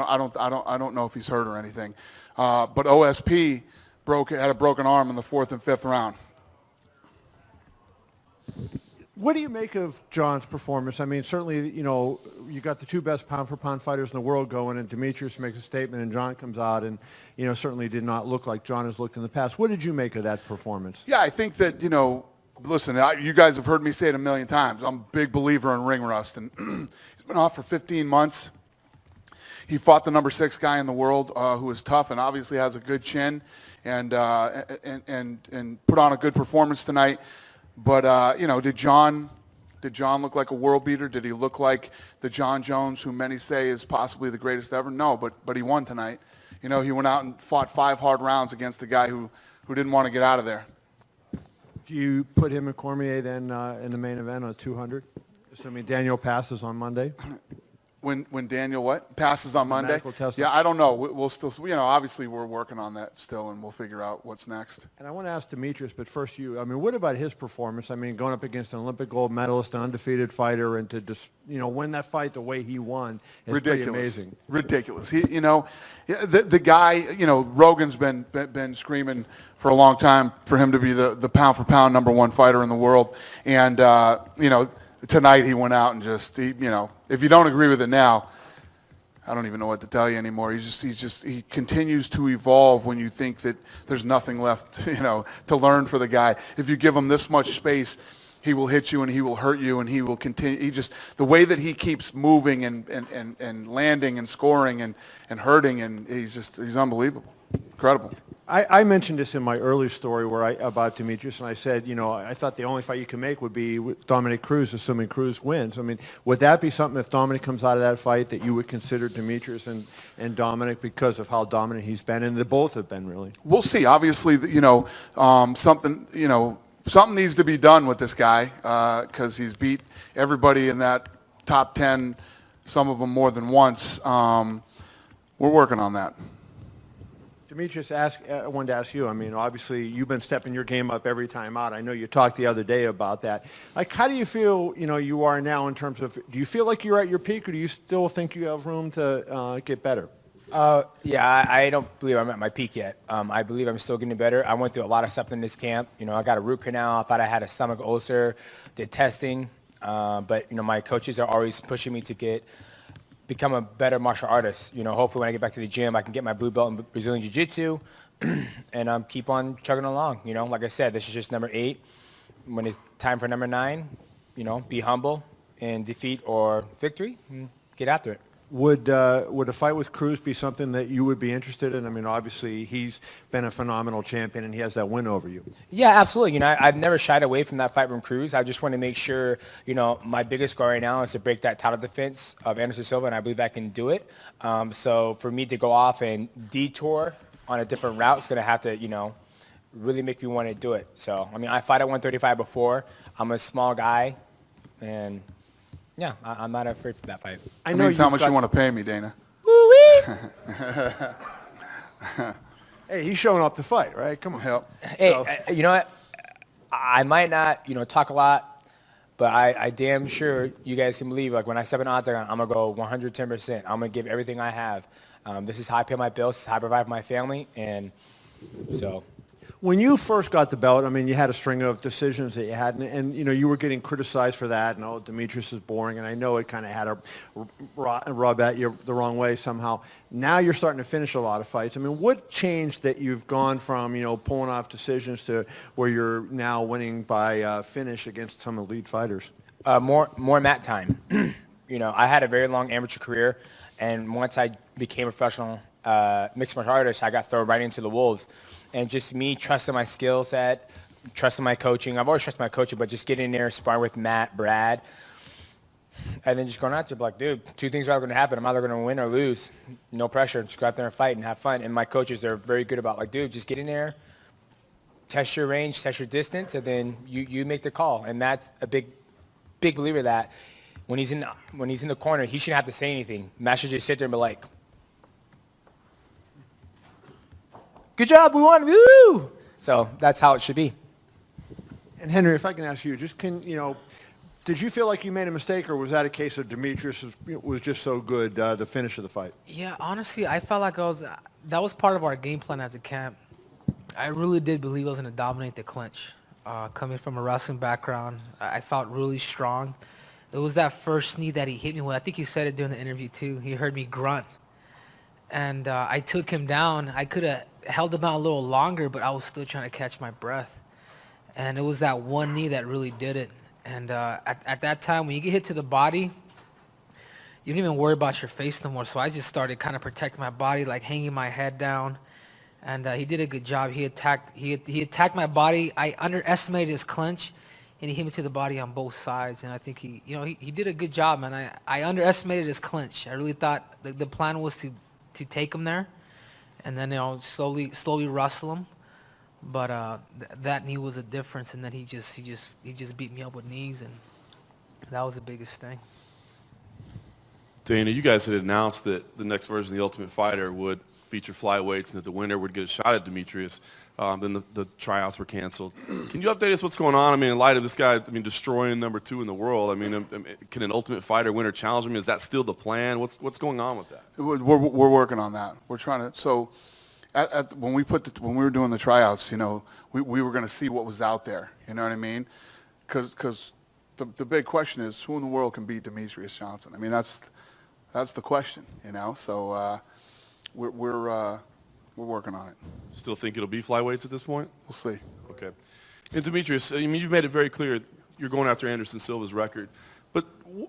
I don't know if he's hurt or anything. But OSP had a broken arm in the 4th and 5th round. What do you make of John's performance? I mean, certainly, you got the two best pound-for-pound fighters in the world going, and Demetrius makes a statement, and John comes out and, certainly did not look like John has looked in the past. What did you make of that performance? Yeah, I think that, listen, you guys have heard me say it a million times. I'm a big believer in ring rust, and he's been off for 15 months. He fought the number 6 guy in the world who is tough and obviously has a good chin and put on a good performance tonight. But, did John look like a world beater? Did he look like the John Jones who many say is possibly the greatest ever? No, but he won tonight. He went out and fought 5 hard rounds against a guy who didn't want to get out of there. Do you put him and Cormier then in the main event on 200? Assuming Daniel passes on Monday? When Daniel passes on Monday? Yeah, I don't know. We'll still, obviously we're working on that still, and we'll figure out what's next. And I want to ask Demetrius, but first you. I mean, what about his performance? I mean, going up against an Olympic gold medalist, an undefeated fighter, and to just win that fight the way he won is pretty amazing. Ridiculous. The guy, Rogan's been screaming for a long time for him to be the pound for pound number 1 fighter in the world, and tonight he went out and just if you don't agree with it now, I don't even know what to tell you anymore. He continues to evolve when you think that there's nothing left, to learn for the guy. If you give him this much space, he will hit you and he will hurt you and he will continue. The way that he keeps moving and landing and scoring and hurting, and he's unbelievable. Incredible. I mentioned this in my early story about Demetrius, and I said, I thought the only fight you can make would be with Dominic Cruz, assuming Cruz wins. I mean, would that be something if Dominic comes out of that fight that you would consider Demetrius and Dominic because of how dominant he's been, and they both have been really? We'll see. Obviously, something needs to be done with this guy because he's beat everybody in that top 10, some of them more than once. We're working on that. Demetrius, I wanted to ask you, I mean, obviously you've been stepping your game up every time out. I know you talked the other day about that. Like, how do you feel, you are now in terms of, do you feel like you're at your peak, or do you still think you have room to get better? Yeah, I don't believe I'm at my peak yet. I believe I'm still getting better. I went through a lot of stuff in this camp. I got a root canal. I thought I had a stomach ulcer, did testing. But, my coaches are always pushing me to become a better martial artist. Hopefully when I get back to the gym, I can get my blue belt in Brazilian Jiu-Jitsu and keep on chugging along. Like I said, this is just number 8. When it's time for number 9, be humble in defeat or victory and get after it. Would a fight with Cruz be something that you would be interested in? I mean, obviously he's been a phenomenal champion and he has that win over you. Yeah, absolutely. I've never shied away from that fight from Cruz. I just want to make sure, my biggest goal right now is to break that title defense of Anderson Silva, and I believe I can do it. So for me to go off and detour on a different route is going to have to, really make me want to do it. So, I fight at 135 before. I'm a small guy, and yeah, I'm not afraid for that fight. I know how much you want to pay me, Dana. Woo-wee! Hey, he's showing up to fight, right? Come on. Help. Hey, you know what? I might not, talk a lot, but I damn sure you guys can believe, like, when I step in the octagon, I'm going to go 110%. I'm going to give everything I have. This is how I pay my bills. This is how I provide for my family. And so... When you first got the belt, you had a string of decisions that you had, and you were getting criticized for that, and, Demetrius is boring, and I know it kind of had a rub at you the wrong way somehow. Now you're starting to finish a lot of fights. What changed that you've gone from, pulling off decisions to where you're now winning by finish against some elite fighters? More mat time. I had a very long amateur career, and once I became a professional mixed martial artist, I got thrown right into the wolves. And just me trusting my skill set, trusting my coaching. I've always trusted my coaching, but just getting in there, sparring with Matt, Brad, and then just going out there, like, dude, 2 things are going to happen. I'm either going to win or lose. No pressure. Just go out there and fight and have fun. And my coaches, they're very good about, like, dude, just get in there, test your range, test your distance, and then you make the call. And Matt's a big believer that when he's in the corner, he shouldn't have to say anything. Matt should just sit there and be like, good job, we won, woo! So that's how it should be. And Henry, if I can ask you, Did you feel like you made a mistake, or was that a case of Demetrius was just so good, the finish of the fight? Yeah, honestly, I felt like that was part of our game plan as a camp. I really did believe I was going to dominate the clinch. Coming from a wrestling background, I felt really strong. It was that first knee that he hit me with. I think he said it during the interview too. He heard me grunt. And I took him down. I could have held him out a little longer, but I was still trying to catch my breath. And it was that one knee that really did it. And at that time, when you get hit to the body, you don't even worry about your face no more. So I just started kind of protecting my body, like hanging my head down. And he did a good job. He attacked my body. I underestimated his clinch, and he hit me to the body on both sides. And I think he did a good job, man. I underestimated his clinch. I really thought the plan was to take him there, and then slowly wrestle him. But that knee was a difference, and then he just beat me up with knees, and that was the biggest thing. Dana, you guys had announced that the next version of The Ultimate Fighter would feature flyweights and that the winner would get a shot at Demetrius. Then the tryouts were canceled. Can you update us what's going on? I mean, in light of this guy, destroying number 2 in the world, can an Ultimate Fighter winner challenge him? Is that still the plan? What's going on with that? We're working on that. We're trying to. So, when we were doing the tryouts, we were going to see what was out there. You know what I mean? Because the big question is, who in the world can beat Demetrius Johnson? I mean, that's the question. So we're working on it. Still think it'll be flyweights at this point? We'll see. Okay. And Demetrius, you've made it very clear you're going after Anderson Silva's record. But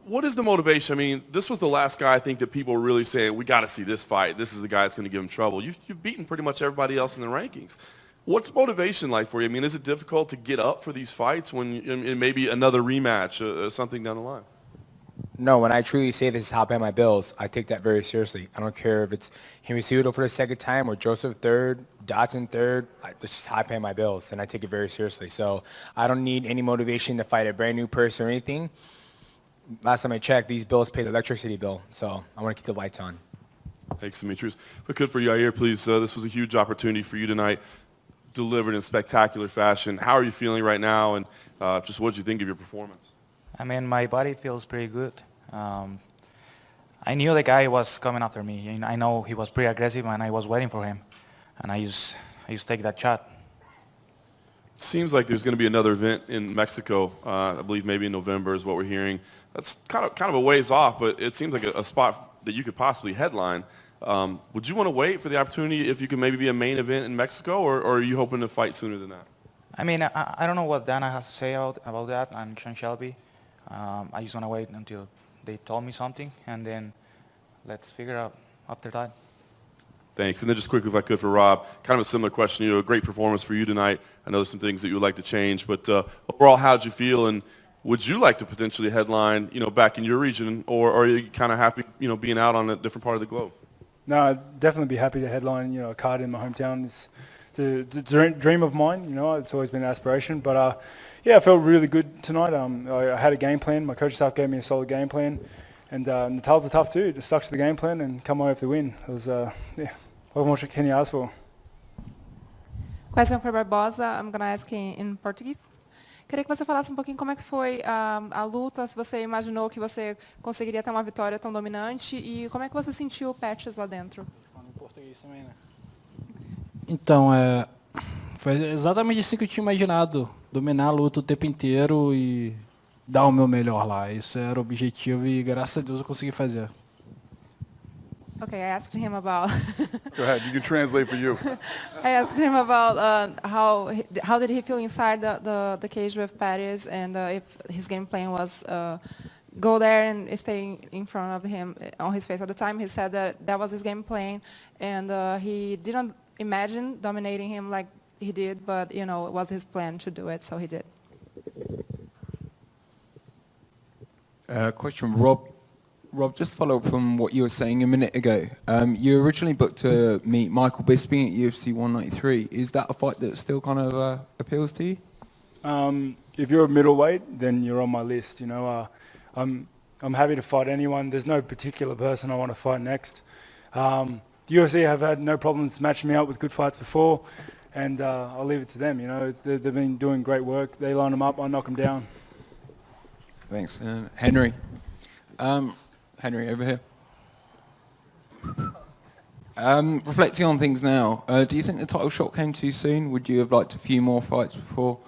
what is the motivation? This was the last guy I think that people were really saying, we got to see this fight. This is the guy that's going to give him trouble. You've beaten pretty much everybody else in the rankings. What's motivation like for you? Is it difficult to get up for these fights when maybe another rematch or something down the line? No, when I truly say this is how I pay my bills, I take that very seriously. I don't care if it's Henry Cejudo for the second time or Joseph third, Dodson third. This is how I pay my bills, and I take it very seriously. So I don't need any motivation to fight a brand new person or anything. Last time I checked, these bills pay the electricity bill, so I want to keep the lights on. Thanks, Demetrius. If I could for Yair, please, this was a huge opportunity for you tonight, delivered in spectacular fashion. How are you feeling right now, and just what did you think of your performance? My body feels pretty good. I knew the guy was coming after me. And I know he was pretty aggressive, and I was waiting for him. And I just take that shot. It seems like there's going to be another event in Mexico. I believe maybe in November is what we're hearing. That's kind of a ways off, but it seems like a spot that you could possibly headline. Would you want to wait for the opportunity if you could maybe be a main event in Mexico, or are you hoping to fight sooner than that? I don't know what Dana has to say about that, and Sean Shelby. I just want to wait until they told me something, and then let's figure out after that. Thanks. And then just quickly, if I could, for Rob, kind of a similar question. A great performance for you tonight. I know there's some things that you would like to change, but overall, how did you feel? And would you like to potentially headline, back in your region, or are you kind of happy, being out on a different part of the globe? No, I'd definitely be happy to headline, a card in my hometown. It's a dream of mine, It's always been an aspiration, but yeah, I felt really good tonight. I had a game plan. My coaching staff gave me a solid game plan, and Natal's a tough dude. Just stuck to the game plan and come away with the win. It was, what more can you ask for? Question for Barbosa. I'm going to ask in Portuguese. Queria que você falasse um pouquinho como é que foi a luta, se você imaginou que você conseguiria ter uma vitória tão dominante e como é que você sentiu o Patches lá dentro. Em português também, né? Então, foi exatamente assim que eu tinha imaginado, dominar a luta o tempo inteiro e dar o meu melhor lá. Isso era o objetivo e graças a Deus eu consegui fazer. Okay, I asked him about. Go ahead, you can translate for you. I asked him about how did he feel inside the cage with Patties, and if his game plan was go there and stay in front of him on his face all the time. He said that was his game plan, and he didn't imagine dominating him like he did, but it was his plan to do it, so he did. Question, Rob. Rob, just follow up from what you were saying a minute ago. You originally booked to meet Michael Bisping at UFC 193. Is that a fight that still kind of appeals to you? If you're a middleweight, then you're on my list. I'm happy to fight anyone. There's no particular person I want to fight next. The UFC have had no problems matching me up with good fights before, and I'll leave it to them. They've been doing great work. They line them up, I knock them down. Thanks. Henry. Henry, over here. Reflecting on things now, do you think the title shot came too soon? Would you have liked a few more fights before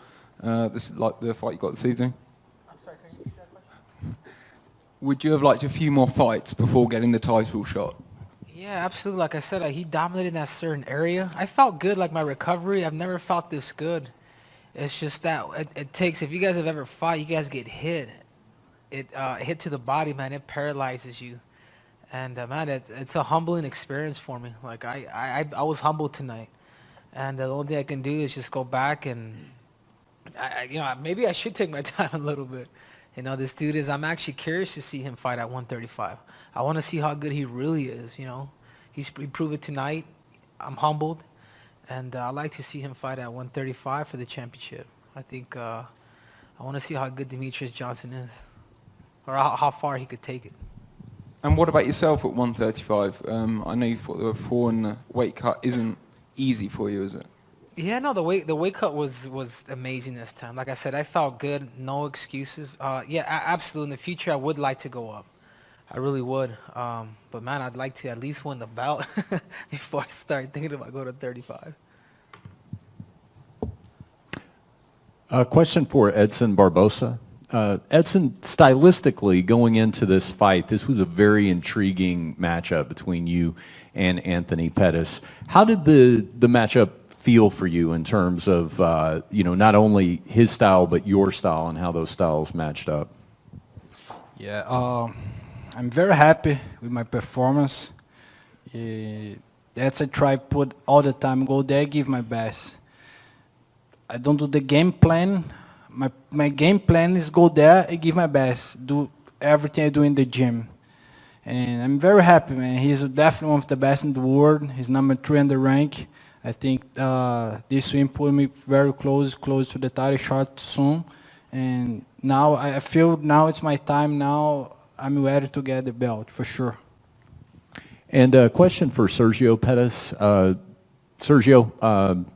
this, like the fight you got this evening? I'm sorry, can you repeat that question? Would you have liked a few more fights before getting the title shot? Yeah, absolutely. Like I said, he dominated that certain area. I felt good, like my recovery. I've never felt this good. It's just that it takes, if you guys have ever fought, you guys get hit. It hit to the body, man. It paralyzes you. And man, it's a humbling experience for me. Like I was humbled tonight, and the only thing I can do is just go back and, maybe I should take my time a little bit. This dude is. I'm actually curious to see him fight at 135. I want to see how good he really is. He proved it tonight. I'm humbled, and I'd like to see him fight at 135 for the championship. I think I want to see how good Demetrius Johnson is, or how far he could take it. And what about yourself at 135? I know you fought there before, and the weight cut isn't easy for you, is it? Yeah, no, the weight cut was amazing this time. Like I said, I felt good, no excuses. Absolutely. In the future, I would like to go up. I really would. But man, I'd like to at least win the belt before I start thinking about going to 35. A question for Edson Barbosa. Edson, stylistically, going into this fight, this was a very intriguing matchup between you and Anthony Pettis. How did the matchup feel for you in terms of, not only his style, but your style and how those styles matched up? Yeah, I'm very happy with my performance. That's I try put all the time, go there, give my best. I don't do the game plan. My game plan is go there and give my best, do everything I do in the gym. And I'm very happy, man. He's definitely one of the best in the world. He's number 3 in the rank. I think this win put me very close to the title shot soon. And now I feel now it's my time. Now I'm ready to get the belt, for sure. And a question for Sergio Pettis. Sergio,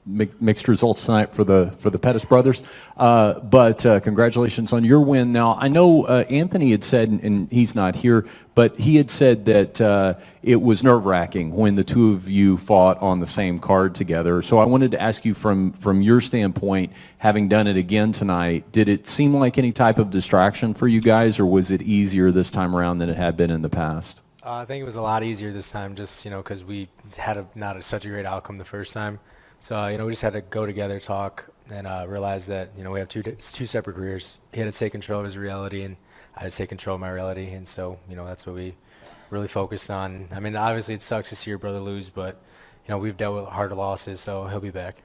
mixed results tonight for the Pettis brothers, but congratulations on your win. Now, I know Anthony had said, and he's not here, but he had said that it was nerve-wracking when the two of you fought on the same card together. So I wanted to ask you from your standpoint, having done it again tonight, did it seem like any type of distraction for you guys, or was it easier this time around than it had been in the past? I think it was a lot easier this time, just because we had such a great outcome the first time. So, we just had to go together, talk, and realize that, we have two separate careers. He had to take control of his reality, and I had to take control of my reality. And so, that's what we really focused on. I mean, obviously it sucks to see your brother lose, but, we've dealt with harder losses, so he'll be back.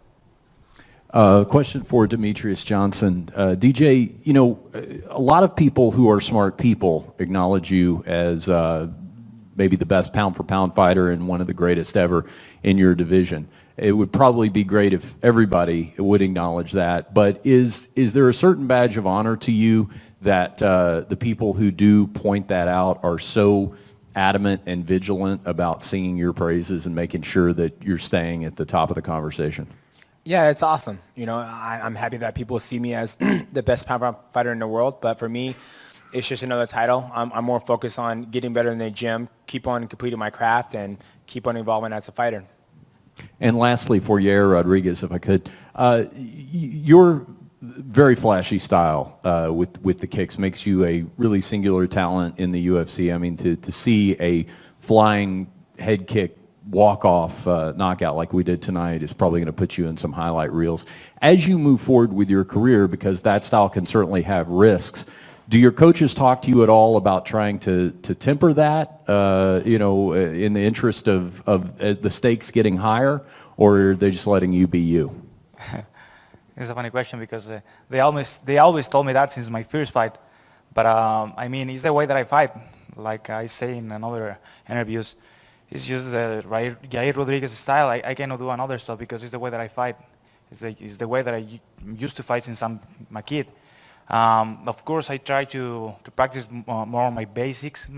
Question for Demetrius Johnson. DJ, a lot of people who are smart people acknowledge you as maybe the best pound-for-pound fighter and one of the greatest ever in your division. It would probably be great if everybody would acknowledge that. But is there a certain badge of honor to you that the people who do point that out are so adamant and vigilant about singing your praises and making sure that you're staying at the top of the conversation? Yeah, it's awesome. I'm happy that people see me as the best pound fighter in the world. But for me, it's just another title. I'm more focused on getting better in the gym, keep on completing my craft, and keep on evolving as a fighter. And lastly, for Yair Rodriguez, if I could, your very flashy style with the kicks makes you a really singular talent in the UFC. I mean, to see a flying head kick walk-off knockout like we did tonight is probably going to put you in some highlight reels. As you move forward with your career, because that style can certainly have risks, do your coaches talk to you at all about trying to temper that, in the interest of the stakes getting higher, or are they just letting you be you? It's a funny question because they always told me that since my first fight. But I mean, it's the way that I fight. Like I say in another interviews, it's just the Yair Rodriguez style. I cannot do another stuff because it's the way that I fight. It's the way that I used to fight since I'm a kid. Of course, I try to practice more on my basics,